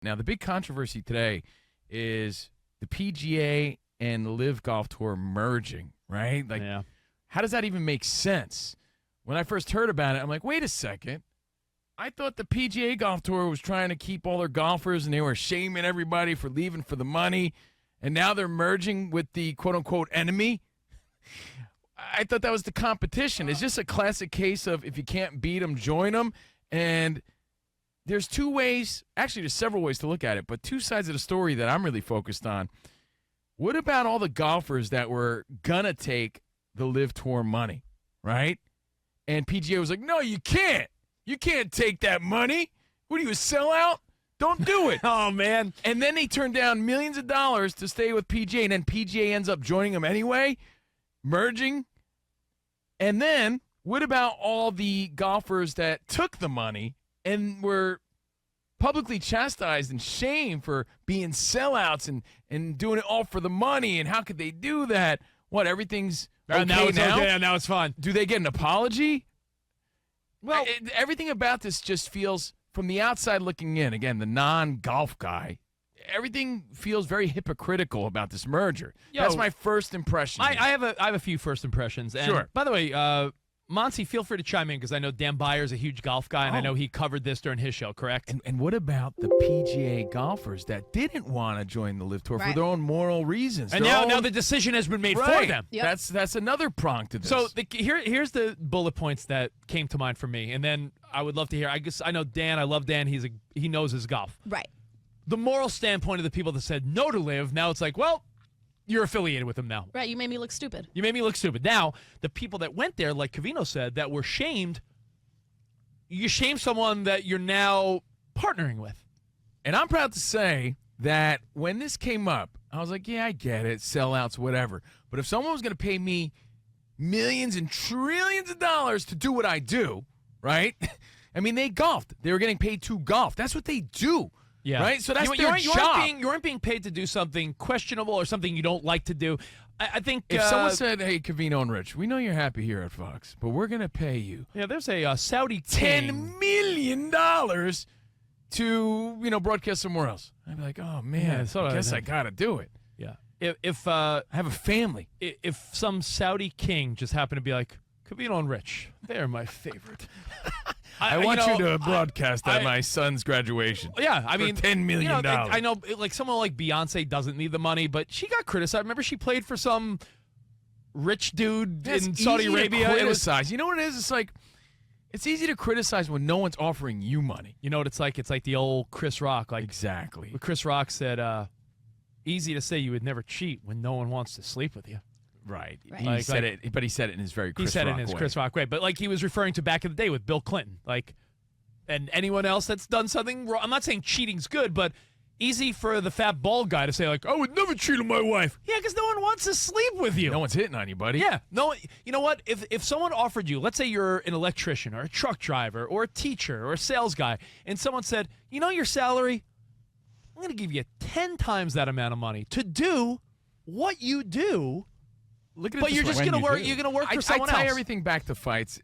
Now, the big controversy today is the PGA and the LIV Golf Tour merging, right? Like, How does that even make sense? When I first heard about it, I'm like, wait a second. I thought the PGA Golf Tour was trying to keep all their golfers, and they were shaming everybody for leaving for the money, and now they're merging with the quote-unquote enemy. I thought that was the competition. It's just a classic case of if you can't beat them, join them, and there's two ways, actually there's several ways to look at it, but two sides of the story that I'm really focused on. What about all the golfers that were going to take the LIV Tour money, right? And PGA was like, no, you can't. You can't take that money. What are you, a sellout? Don't do it. Oh, man. And then they turned down millions of dollars to stay with PGA, and then PGA ends up joining them anyway, merging. And then what about all the golfers that took the money and were publicly chastised and shamed for being sellouts and doing it all for the money, and how could they do that? What, everything's okay now? It's now? okay, now it's fine. Do they get an apology? Well, everything about this just feels, from the outside looking in, again, the non-golf guy, everything feels very hypocritical about this merger. That's my first impression. I have a few first impressions. And Sure. By the way, Monty, feel free to chime in because I know Dan Byer's a huge golf guy, and I know he covered this during his show, correct? And what about the PGA golfers that didn't want to join the LIV Tour for their own moral reasons? And now the decision has been made for them. Yep. That's another prong to this. So here's the bullet points that came to mind for me, and then I would love to hear. I know Dan. I love Dan. He knows his golf. Right. The moral standpoint of the people that said no to LIV. Now it's like, well, you're affiliated with them now. Right, you made me look stupid. You made me look stupid. Now, the people that went there, like COVINO said, that were shamed, you shame someone that you're now partnering with. And I'm proud to say that when this came up, I was like, yeah, I get it, sellouts, whatever. But if someone was going to pay me millions and trillions of dollars to do what I do, right? I mean, they golfed. They were getting paid to golf. That's what they do. Yeah. Right? So that's their job. You weren't being paid to do something questionable or something you don't like to do. I think if someone said, hey, COVINO and Rich, we know you're happy here at Fox, but we're going to pay you. Yeah, there's a Saudi $10 million to, broadcast somewhere else. I'd be like, oh, man, I guess I got to do it. Yeah. If I have a family. If some Saudi king just happened to be like, COVINO and Rich, they're my favorite. I want you to broadcast at my son's graduation. Yeah, I mean, $10 million. I know, like someone like Beyonce doesn't need the money, but she got criticized. Remember, she played for some rich dude in Saudi Arabia. To criticize. You know what it is? It's like it's easy to criticize when no one's offering you money. You know what it's like? It's like the old Chris Rock. Like exactly. Chris Rock said, "Easy to say you would never cheat when no one wants to sleep with you." Right. He said it, but he said it in his very Chris Rock way. He said it in his Chris Rock way. But, like, he was referring to back in the day with Bill Clinton. Like, and anyone else that's done something wrong. I'm not saying cheating's good, but easy for the fat bald guy to say, like, I would never cheat on my wife. Yeah, because no one wants to sleep with you. No one's hitting on you, buddy. Yeah. No. You know what? If someone offered you, let's say you're an electrician or a truck driver or a teacher or a sales guy, and someone said, you know your salary? I'm going to give you 10 times that amount of money to do what you do. Look at it but you're just gonna work. You're gonna work for someone else. I tie everything back to fights.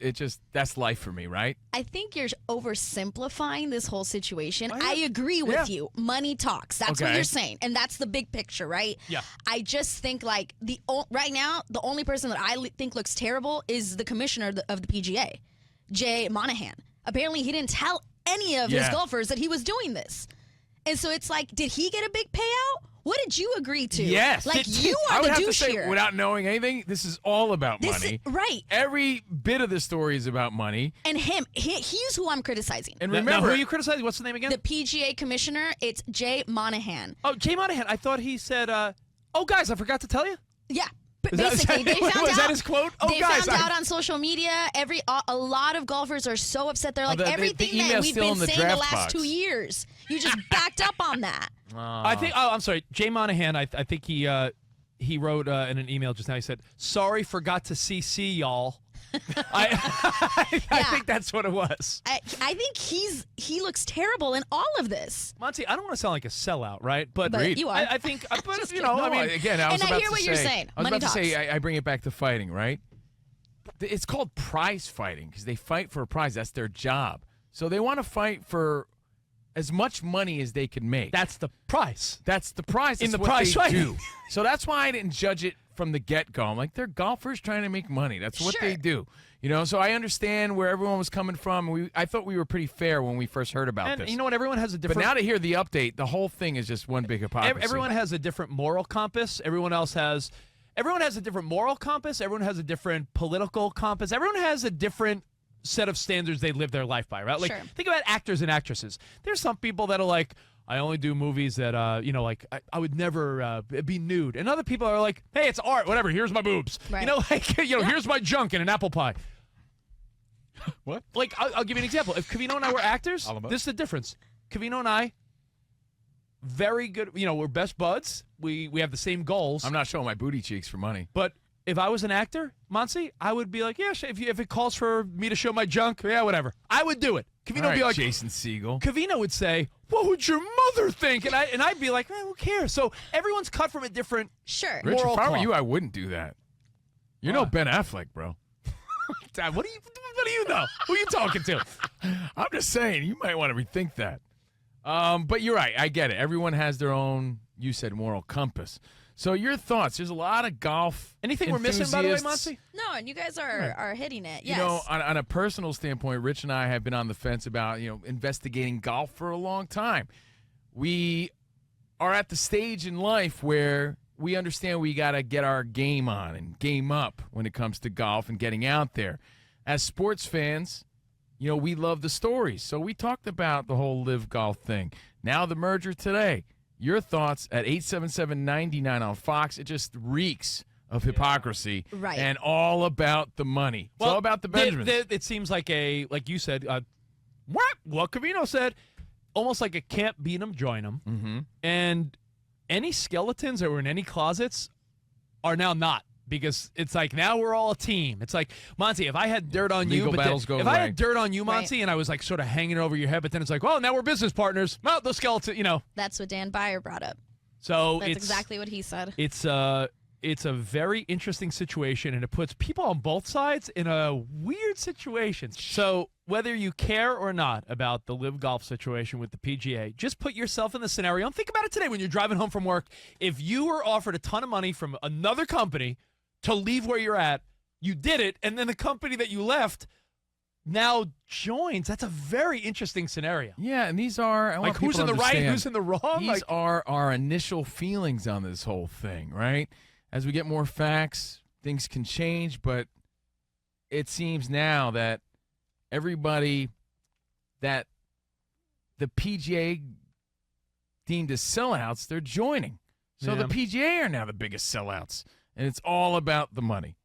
That's life for me, right? I think you're oversimplifying this whole situation. I agree with you. Money talks. That's what you're saying, and that's the big picture, right? Yeah. I just think like right now the only person that I think looks terrible is the commissioner of the PGA, Jay Monahan. Apparently, he didn't tell any of his golfers that he was doing this, and so it's like, did he get a big payout? What did you agree to? Yes. Like, you are I would the have douche to say, here. without knowing anything, this is all about money. Right. Every bit of the story is about money. And he's who I'm criticizing. And remember, now, who are you criticizing? What's the name again? The PGA commissioner, it's Jay Monahan. Oh, Jay Monahan. I thought he said, oh, guys, I forgot to tell you. Yeah. Basically, they found out. Was that his quote? Oh, they guys, found out on social media. A lot of golfers are so upset. They're like, everything the that we've been saying the last box. 2 years, you just backed up on that. I think. Oh, I'm sorry, Jay Monahan. I think he wrote in an email just now. He said, "Sorry, forgot to CC y'all." I think that's what it was. I think he looks terrible in all of this. Monty, I don't want to sound like a sellout, right? But you are. I think, but I mean, again, I was about hear to what say, you're saying. I was Money about to talks. say, I bring it back to fighting, right? It's called prize fighting because they fight for a prize. That's their job. So they want to fight for as much money as they can make. That's the price. That's the prize. That's In the what price, they right. do. So that's why I didn't judge it from the get-go. I'm like, they're golfers trying to make money. That's what they do. You know, so I understand where everyone was coming from. I thought we were pretty fair when we first heard about And this. you know what? Everyone has a different. But now to hear the update, the whole thing is just one big hypocrisy. Everyone has a different moral compass. Everyone has a different moral compass. Everyone has a different political compass. Everyone has a different set of standards they live their life by, right? Like, think about actors and actresses. There's some people that are like, I only do movies that, like, I would never be nude. And other people are like, hey, it's art, whatever, here's my boobs. Right. You know, like, here's my junk in an apple pie. What? Like, I'll give you an example. If Covino and I were actors, this is the difference. Covino and I, very good, we're best buds. We have the same goals. I'm not showing my booty cheeks for money. But if I was an actor, Monsi, I would be like, yeah, if it calls for me to show my junk, yeah, whatever. I would do it. Covino would be like, Jason Segel. Covino would say, what would your mother think? And I'd be like, who cares? So everyone's cut from a different Rich, if I were you, I wouldn't do that. You're no Ben Affleck, bro. Dad, what do you know? Who are you talking to? I'm just saying, you might want to rethink that. But you're right. I get it. Everyone has their own, you said, moral compass. So your thoughts? There's a lot of golf. Anything we're missing, by the way, Monty? No, and you guys are hitting it. Yes. You know, on a personal standpoint, Rich and I have been on the fence about investigating golf for a long time. We are at the stage in life where we understand we got to get our game on and game up when it comes to golf and getting out there. As sports fans, we love the stories. So we talked about the whole LIV golf thing. Now the merger today. Your thoughts at 877-99 on Fox. It just reeks of hypocrisy and all about the money. It's all about the Benjamins. It seems like like you said, what Covino said, almost like a can't beat 'em, join 'em. Mm-hmm. And any skeletons that were in any closets are now not. Because it's like now we're all a team. It's like, Monty, if I had dirt on you, if I had dirt on you, Monty, and I was like sort of hanging over your head, but then it's like, well, now we're business partners. Well, the skeleton, That's what Dan Byer brought up. So that's exactly what he said. It's a very interesting situation, and it puts people on both sides in a weird situation. So whether you care or not about the LIV golf situation with the PGA, just put yourself in the scenario and think about it today when you're driving home from work. If you were offered a ton of money from another company to leave where you're at, you did it, and then the company that you left now joins. That's a very interesting scenario. Yeah, and these are like who's in the right, who's in the wrong. These are our initial feelings on this whole thing, right? As we get more facts, things can change, but it seems now that everybody that the PGA deemed as sellouts, they're joining. So the PGA are now the biggest sellouts. And it's all about the money.